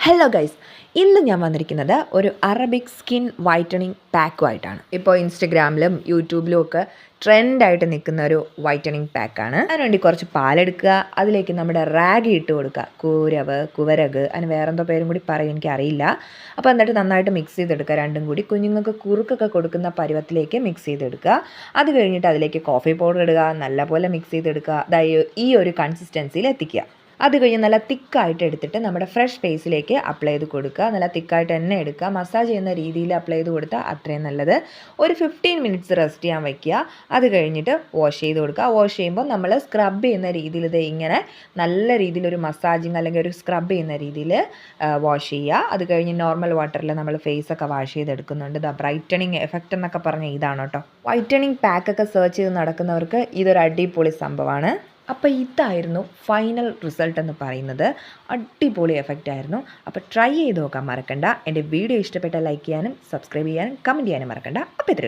Hello guys, ഇന്ന് ഞാൻ വന്നിരിക്കുന്നത് ഒരു അറബിക് സ്കിൻ വൈറ്റനിങ് പാക്കുമായിട്ടാണ്. ഇപ്പോൾ ഇൻസ്റ്റഗ്രാമിലും യൂട്യൂബിലും ഒക്കെ ട്രെൻഡായിട്ട് നിൽക്കുന്ന ഒരു വൈറ്റനിങ് പാക്കാണ്. അതിനുവേണ്ടി കുറച്ച് പാലെടുക്കുക, അതിലേക്ക് നമ്മുടെ റാഗി ഇട്ട് കൊടുക്കുക, കുവരക്, അതിന് വേറെന്തോ പേരും കൂടി പറയും, എനിക്കറിയില്ല. അപ്പോൾ എന്നിട്ട് നന്നായിട്ട് മിക്സ് ചെയ്തെടുക്കുക. രണ്ടും കൂടി കുഞ്ഞുങ്ങൾക്ക് കുറുക്കൊക്കെ കൊടുക്കുന്ന പരുവത്തിലേക്ക് മിക്സ് ചെയ്തെടുക്കുക. അത് കഴിഞ്ഞിട്ട് അതിലേക്ക് കോഫി പൗഡർ ഇടുക, നല്ലപോലെ മിക്സ് ചെയ്തെടുക്കുക. അതായത് ഈ ഒരു കൺസിസ്റ്റൻസിയിൽ എത്തിക്കുക. അത് കഴിഞ്ഞ് നല്ല തിക്കായിട്ട് എടുത്തിട്ട് നമ്മുടെ ഫ്രഷ് ഫേസിലേക്ക് അപ്ലൈ ചെയ്ത് കൊടുക്കുക. നല്ല തിക്കായിട്ട് തന്നെ എടുക്കുക. മസാജ് ചെയ്യുന്ന രീതിയിൽ അപ്ലൈ ചെയ്ത് കൊടുത്താൽ അത്രയും നല്ലത്. ഒരു 15 മിനിറ്റ്സ് റെസ്റ്റ് ചെയ്യാൻ വയ്ക്കുക. അത് കഴിഞ്ഞിട്ട് വാഷ് ചെയ്ത് കൊടുക്കുക. വാഷ് ചെയ്യുമ്പോൾ നമ്മൾ സ്ക്രബ് ചെയ്യുന്ന രീതിയിൽ ഇത് ഇങ്ങനെ നല്ല രീതിയിൽ ഒരു മസാജിങ് അല്ലെങ്കിൽ ഒരു സ്ക്രബ് ചെയ്യുന്ന രീതിയിൽ വാഷ് ചെയ്യുക. അത് കഴിഞ്ഞ് നോർമൽ വാട്ടറിൽ നമ്മൾ ഫേസൊക്കെ വാഷ് ചെയ്തെടുക്കുന്നുണ്ട്. ബ്രൈറ്റനിങ് എഫക്റ്റ് എന്നൊക്കെ പറഞ്ഞ ഇതാണ് കേട്ടോ. വൈറ്റനിങ് പാക്കൊക്കെ സെർച്ച് ചെയ്ത് നടക്കുന്നവർക്ക് ഇതൊരു അടിപൊളി സംഭവമാണ്. അപ്പോൾ ഇതായിരുന്നു ഫൈനൽ റിസൾട്ട് എന്ന് പറയുന്നത്. അടിപൊളി എഫക്റ്റ് ആയിരുന്നു. അപ്പോൾ ട്രൈ ചെയ്ത് നോക്കാൻ മറക്കണ്ട. എൻ്റെ വീഡിയോ ഇഷ്ടപ്പെട്ടാൽ ലൈക്ക് ചെയ്യാനും സബ്സ്ക്രൈബ് ചെയ്യാനും കമൻറ്റ് ചെയ്യാനും മറക്കണ്ട. അപ്പോൾ ഇത്രയേ ഉള്ളൂ.